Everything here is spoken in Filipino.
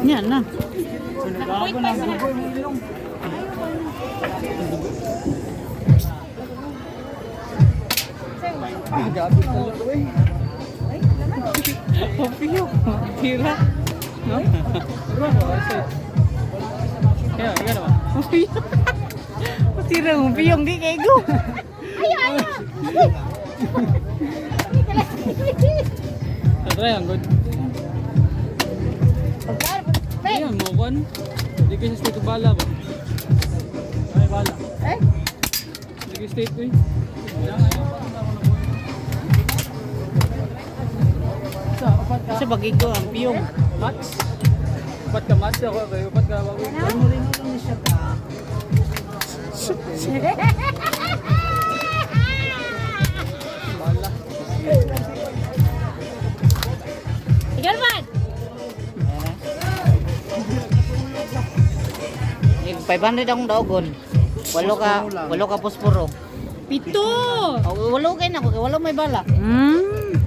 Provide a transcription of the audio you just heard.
Yan na. Opio. Tira. No? Kaya, kaya naman. Opio. Tira ng piyong di kay go. Ayo. Try ang good. Ayan, mo kon. Hindi ko sa state of bala ba? Ay, bala. Hindi ko state ko eh. Kasi bagigo ang piyong. Mats? Upat ka mats ako kayo. Upat ka bago. Bala. Ikaw man. Yung 500 akong daogon. Walo ka posporo. Pito. Walo kayo na, walo may bala. Hmm.